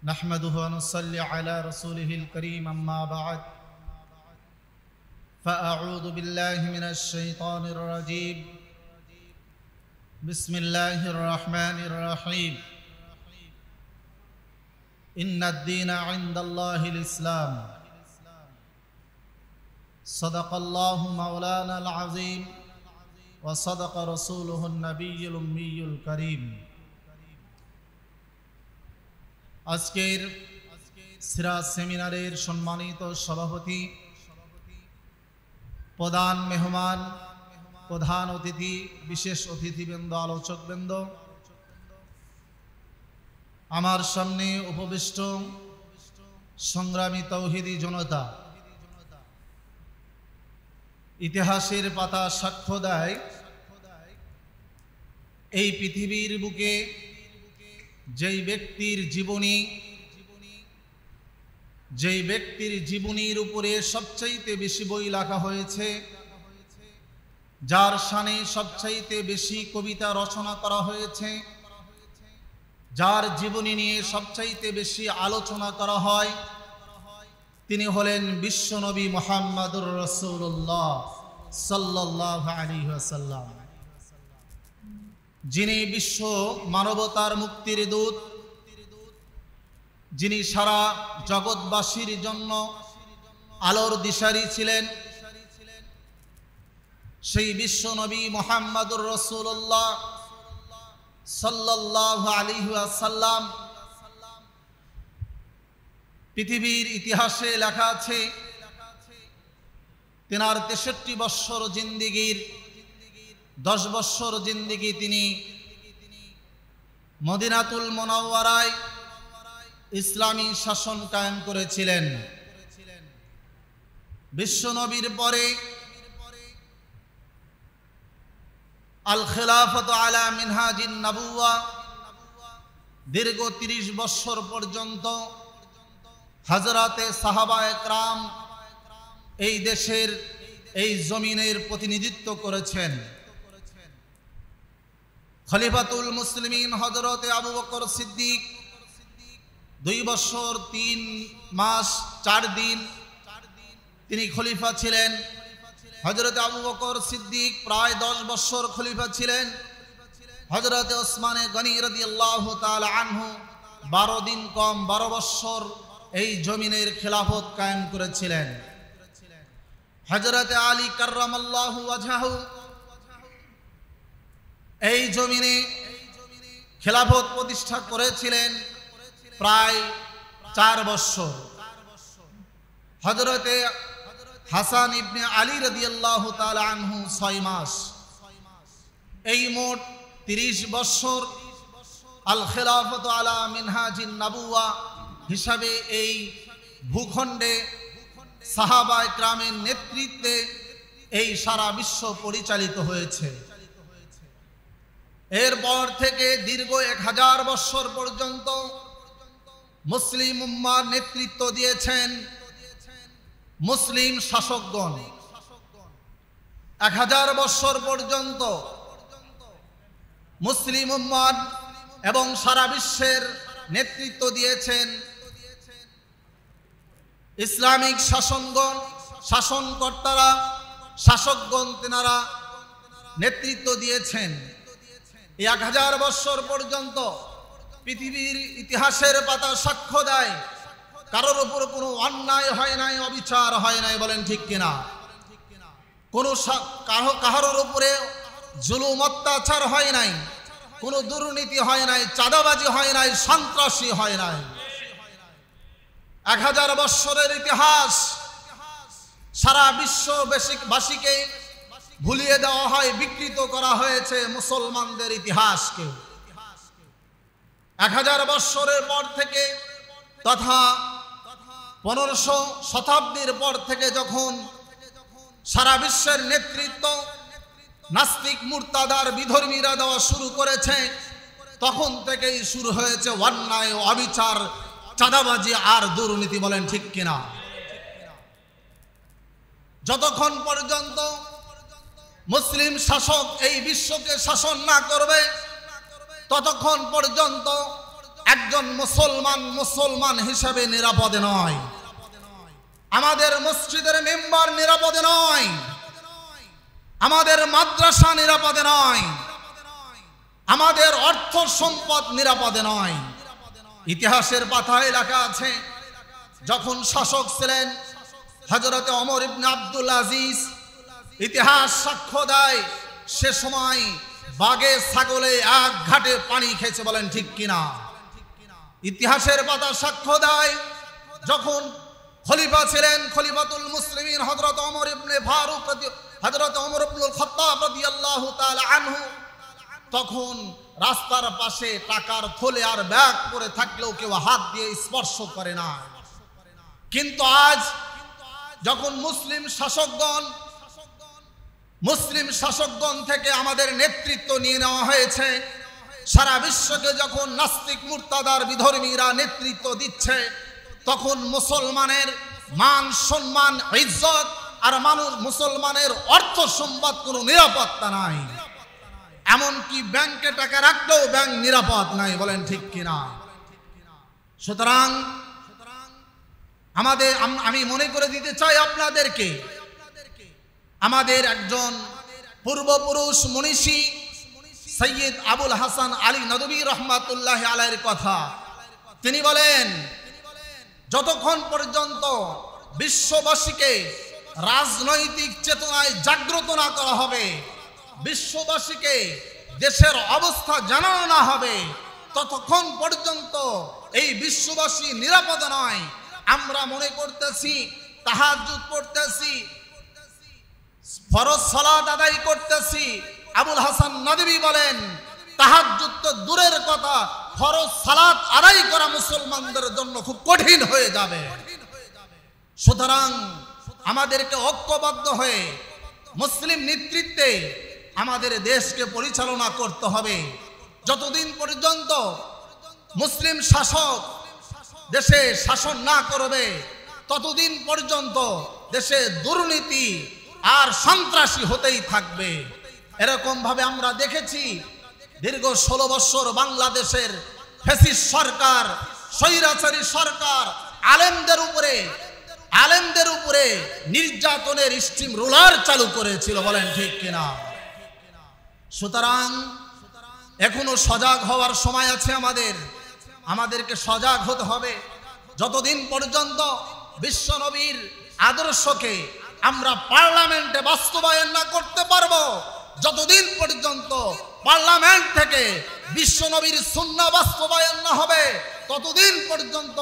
نحمده ونصلي على رسوله الكريم أما بعد فأعوذ بالله من الشيطان الرجيم بسم الله الرحمن الرحيم إن الدين عند الله الإسلام صدق الله مولانا العظيم وصدق رسوله النبي الأمي الكريم আজকের সিরাজ সেমিনারের সম্মানিত সভাপতি, প্রধান মেহমান, প্রধান অতিথি, বিশেষ অতিথিবৃন্দ, আলোচকবৃন্দ, আমার সামনে উপবিষ্ট সংগ্রামী তৌহিদি জনতা, ইতিহাসের পাতা সাক্ষ্য দেয় এই পৃথিবীর বুকে যেই ব্যক্তির জীবনীর উপরে সবচাইতে বেশি বই লেখা হয়েছে, যার শানে সবচাইতে বেশি কবিতা রচনা করা হয়েছে, যার জীবনী নিয়ে সবচাইতে বেশি আলোচনা করা হয়, তিনি হলেন বিশ্বনবী মুহাম্মদুর রাসূলুল্লাহ সাল্লাল্লাহু আলাইহি ওয়াসাল্লাম, যিনি বিশ্ব মানবতার মুক্তির দূত, যিনি সারা জগৎবাসীর জন্য আলোর দিশারি ছিলেন। সেই বিশ্বনবী মুহাম্মদুর রাসূলুল্লাহ সাল্লাল্লাহু আলাইহি ওয়াসাল্লাম, পৃথিবীর ইতিহাসে লেখা আছে তেনার 63 বৎসর জিন্দেগীর 10 বৎসর জিন্দেগি তিনি মদিনাতুল মুনাওয়ারায় ইসলামী শাসন কায়েম করেছিলেন। বিশ্বনবীর পরে আল খিলাফত আলা মিনহাজিন নবুওয়া দীর্ঘ 30 বৎসর পর্যন্ত হযরতে সাহাবায়ে কেরাম এই দেশের এই জমিনের প্রতিনিধিত্ব করেছেন। খলিফাতুল মুসলিমিন হযরতে আবু বকর সিদ্দিক 2 বছর 3 মাস 4 দিন তিনি খলিফা ছিলেন। হযরতে আবু বকর সিদ্দিক প্রায় 10 বছর খলিফা ছিলেন। হযরতে ওসমানে গনি রাদিয়াল্লাহু তাআলা আনহু 12 দিন কম 12 বছর এই জমিনের খেলাফত কায়েম করেছিলেন। হযরতে আলী কাররামাল্লাহু ওয়াজহাহু এই জমিনে খেলাফত প্রতিষ্ঠা করেছিলেন প্রায় 4 বছর। হযরতে হাসান ইবনে আলী রাদিয়াল্লাহু তাআলা আনহু 6 মাস। এই মোট 30 বছর আল খিলাফত আলা মিনহাজিন নবুওয়া হিসাবে এই ভূখণ্ডে সাহাবায়ে কেরামের নেতৃত্বে এই সারা বিশ্ব পরিচালিত হয়েছে। এরপর থেকে দীর্ঘ 1000 বছর পর্যন্ত মুসলিম উম্মার নেতৃত্ব দিয়েছেন মুসলিম শাসকগণ। 1000 বছর পর্যন্ত মুসলিম উম্মার এবং সারা বিশ্বের নেতৃত্ব দিয়েছেন ইসলামিক শাসনগণ, শাসনকর্তারা, শাসকগণ, তেনারা নেতৃত্ব দিয়েছেন। 1000 বছর পর্যন্ত পৃথিবীর ইতিহাসের পাতা সাক্ষ্য দেয় কারোর উপর কোনো অন্যায় হয় নাই, অবিচার হয় নাই, বলেন ঠিক কিনা? কোনো কারোর উপরে জুলুম অত্যাচার হয় নাই, কোনো দুর্নীতি হয় নাই, চাঁদাবাজি হয় নাই, সন্ত্রাসী হয় নাই। 1000 বছরের ইতিহাস সারা বিশ্ববাসীকে ভুলিয়ে দেওয়া হয়, বিকৃত করা হয়েছে মুসলমানদের ইতিহাসকে। 1000 বছরের পর থেকে তথা 1500 শতাব্দীর পর থেকে যখন সারা বিশ্বের নেতৃত্ব নাস্তিক মুরতাদার বিধর্মীরা দেওয়া শুরু করেছে, তখন থেকেই শুরু হয়েছে অন্যায়, অবিচার, চাঁদাবাজি আর দুর্নীতি, বলেন ঠিক কিনা? যতক্ষণ পর্যন্ত মুসলিম শাসক এই বিশ্বকে শাসন না করবে, ততক্ষণ পর্যন্ত একজন মুসলমান হিসেবে নিরাপদে নয়, আমাদের মসজিদের মেম্বার নিরাপদে নয়, আমাদের মাদ্রাসা নিরাপদে নয়, আমাদের অর্থ সম্পদ নিরাপদে নয়। ইতিহাসের পাতায় লেখা আছে, যখন শাসক ছিলেন হযরত ওমর ইবনে আব্দুল আজিজ, ইতিহাস সাক্ষ্য দেয় সে সময় বাঘে ছাগলে এক ঘাটে পানি খেয়েছে, বলেন ঠিক কিনা? ইতিহাসের পাতা সাক্ষ্য দেয় যখন খলিফা ছিলেন খলিফাতুল মুসলিমিন হযরত ওমর ইবনে ফারুক হযরত ওমর ইবনুল খাত্তাব রাদিয়াল্লাহু তাআলা আনহু, তখন রাস্তার পাশে টাকার থলে আর ব্যাগ পড়ে থাকলেও কেউ হাত দিয়ে স্পর্শ করে না। কিন্তু আজ যখন মুসলিম শাসকগণ থেকে আমাদের নেতৃত্ব নিয়ে নেওয়া হয়েছে, সারা বিশ্বকে যখন নাস্তিক মুরতাদার বিধর্মীরা নেতৃত্ব দিচ্ছে, তখন মুসলমানের মান সম্মান ইজ্জত আর মুসলমানের অর্থ সম্পদ কোনো নিরাপত্তা নাই। এমনকি ব্যাংকে টাকা রাখলেও ব্যাংক নিরাপদ নাই, বলেন ঠিক কিনা? সুতরাং আমি মনে করে দিতে চাই আপনাদেরকে, আমাদের একজন পূর্বপুরুষ মনীষী সৈয়দ আবুল হাসান আলী নদভী রহমাতুল্লাহি আলাইহির কথা। তিনি বলেন, যতক্ষণ পর্যন্ত বিশ্ববাসীকে রাজনৈতিক চেতনায় জাগ্রত না করা হবে, বিশ্ববাসীকে দেশের অবস্থা জানানো না হবে, ততক্ষণ পর্যন্ত এই বিশ্ববাসী নিরাপদ নয়। আমরা মনে করতেছি, তাহাজ্জুদ পড়তেছি, ফরজ সালাত আদায় করতেছি। আবুল হাসান নদভী বলেন, তাহাজ্জুদ তো দূরের কথা, ফরজ সালাত আদায় করা মুসলমানদের জন্য খুব কঠিন হয়ে যাবে। সুতরাং আমাদেরকে ঐক্যবদ্ধ হয়ে মুসলিম নেতৃত্বে আমাদের দেশকে পরিচালনা করতে হবে। যতদিন পর্যন্ত মুসলিম শাসক দেশে শাসন না করবে, ততদিন পর্যন্ত দেশে দুর্নীতি আর সন্ত্রাসী হতেই থাকবে। এরকম ভাবে আমরা দেখেছি দীর্ঘ 16 বছর বাংলাদেশের ফ্যাসিস্ট সরকার, স্বৈরাচারী সরকার আলেমদের উপরে নির্যাতনের স্টিম রোলার চালু করেছিল, বলেন ঠিক কিনা? সুতরাং এখনো সজাগ হওয়ার সময় আছে। আমাদেরকে সজাগ হতে হবে। যতদিন পর্যন্ত বিশ্বনবীর আদর্শকে আমরা পার্লামেন্টে বাস্তবায়ন না করতে পারবো, যতদিন পর্যন্ত পার্লামেন্ট থেকে বিশ্বনবীর সুন্নাহ বাস্তবায়ন না হবে, ততদিন পর্যন্ত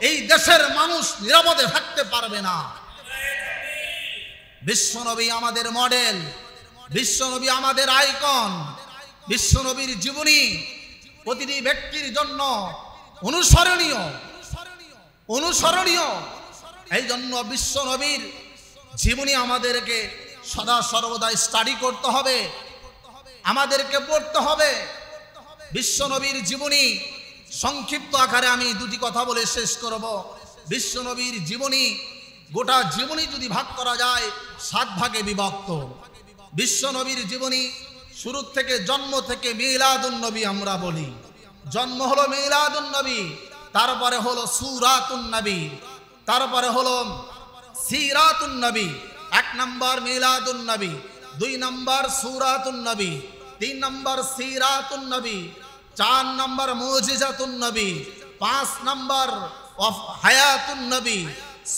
এই দেশের মানুষ নিরাপদে থাকতে পারবে না। বিশ্বনবী আমাদের মডেল, বিশ্বনবী আমাদের আইকন, বিশ্বনবীর জীবনী প্রতিটি ব্যক্তির জন্য অনুসরণীয়। এই জন্য বিশ্বনবীর জীবনী আমাদেরকে সদা সর্বদা স্টাডি করতে হবে, আমাদেরকে পড়তে হবে। বিশ্বনবীর জীবনী সংক্ষিপ্ত আকারে আমি দুটি কথা বলে শেষ করব। বিশ্বনবীর জীবনী, গোটা জীবনী যদি ভাগ করা যায় 7 ভাগে বিভক্ত। বিশ্বনবীর জীবনী শুরু থেকে, জন্ম থেকে মিলাদুন নবী আমরা বলি। জন্ম হলো মিলাদুন নবী, তারপরে হলো সূরাতুন নবী, তারপরে হলো সিরাতুন নবী। 1 নম্বর মিলাদুন নবী, 2 নম্বর সূরাতুন নবী, 3 নম্বর সিরাতুন নবী, 4 নম্বর মুজিজাতুন নবী, 5 নম্বর হায়াতুন নবী,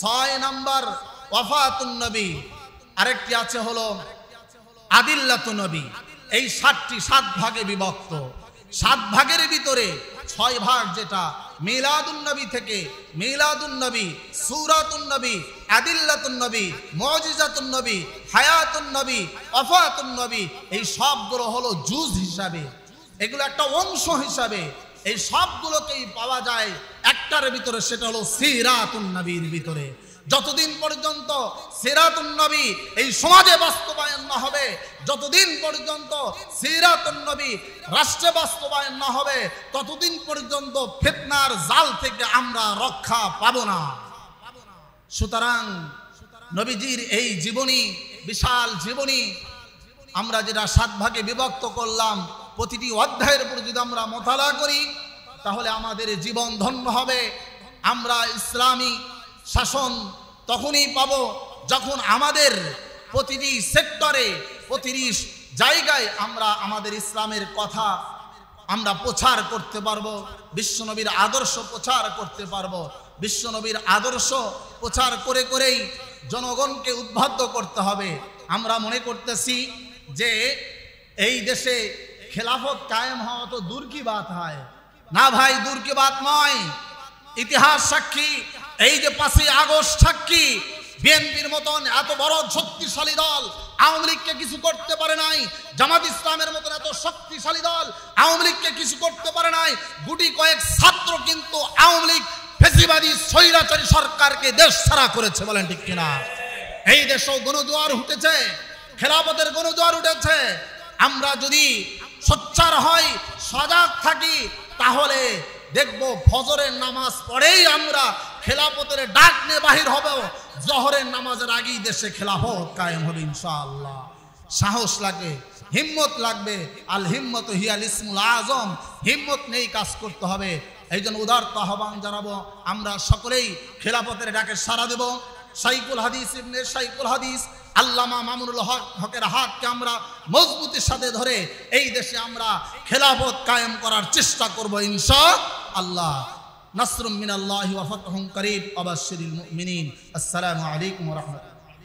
6 নম্বর ওয়াফাতুন নবী, আরেকটি আছে হলো আদিল্লাতুন নবী। এই 7 ভাগে বিভক্ত। 7 ভাগের ভিতরে 6 ভাগ যেটা মিলাদুন নবী থেকে, মিলাদুন নবী, সূরাতুন নবী, আদিল্লাতুন নবী, মুজিজাতুন নবী, হায়াতুন নবী, ওয়াফাতুন নবী, এই সবগুলো হলো জুজ হিসাবে, এগুলো একটা অংশ হিসাবে। এই সবগুলোকেই পাওয়া যায় একটার ভিতরে, সেটা হলো সিরাতুন নবীর ভিতরে। যতদিন পর্যন্ত সিরাতুন নবী এই সমাজে বাস্তবায়ন না হবে, যতদিন পর্যন্ত সিরাতুন নবী রাষ্ট্রে বাস্তবায়ন না হবে, ততদিন পর্যন্ত ফিতনার জাল থেকে আমরা রক্ষা পাবো না। সুতরাং নবীজির এই জীবনী, বিশাল জীবনী, আমরা যেটা 7 ভাগে বিভক্ত করলাম, প্রতিটি অধ্যায়ের উপর যদি আমরা মোতালা করি, তাহলে আমাদের জীবন ধন্য হবে। আমরা ইসলামী শাসন তখনই পাব যখন আমাদের প্রতিটি সেক্টরে, প্রতিটি জায়গায় আমরা আমাদের ইসলামের কথা আমরা প্রচার করতে পারবো, বিশ্বনবীর আদর্শ প্রচার করতে পারবো। বিশ্বনবীর আদর্শ প্রচার করে করেই জনগণকে উদ্বুদ্ধ করতে হবে। আমরা মনে করতেছি যে এই দেশে খেলাফত কায়েম হওয়া তো দূর কি বাত হয়, না ভাই, দূর কি বাত নয়। ইতিহাস সাক্ষী, এই যে 5ই আগস্ট সাক্ষী, বিএনপির মতন এত বড় শক্তিশালী দল আওয়ামী লীগকে কিছু করতে পারে নাই। জামাত ইসলামের মতন এত শক্তিশালী দল আওয়ামী লীগকে কিছু করতে পারে নাই। গুটি কয়েক ছাত্র কিন্তু আওয়ামী লীগ ফেসিবাদী স্বৈরাচারী সরকারকে দেশ ছাড়া করেছে, বলেন ঠিক কিনা? এই দেশেও গণজোয়ার উঠেছে, খেলাফতের গণজোয়ার উঠেছে। আমরা যদি সোচ্চার হই, সজাগ থাকি, তাহলে দেখব ফজরের নামাজ পড়েই আমরা খেলাফতের ডাক নিয়ে বাহির হব। জোহরের নামাজের আগেই দেশে খেলাফত কায়েম হবে ইনশাআল্লাহ। সাহস লাগবে, হিম্মত লাগবে। আল হিম্মত হিয়াল ইসমুল আজম, হিম্মত নেই কাজ করতে হবে। এই জন্য উদারতা আহ্বান জানাবো, আমরা সকলেই খেলাফতের ডাকে সাড়া দেব। শাইখুল হাদিস ইবনে শাইখুল হাদিস আল্লামা মামুনুল হকের হাতকে আমরা মজবুতির সাথে ধরে এই দেশে আমরা খেলাফত কায়েম করার চেষ্টা করব ইনশাআল্লাহ। নাসরুম মিনাল্লাহি ওয়া ফাতহুন করিব ওয়া বাশশিরিল মুমিনিন। আসসালামু আলাইকুম ওয়া রাহমাতুল্লাহ।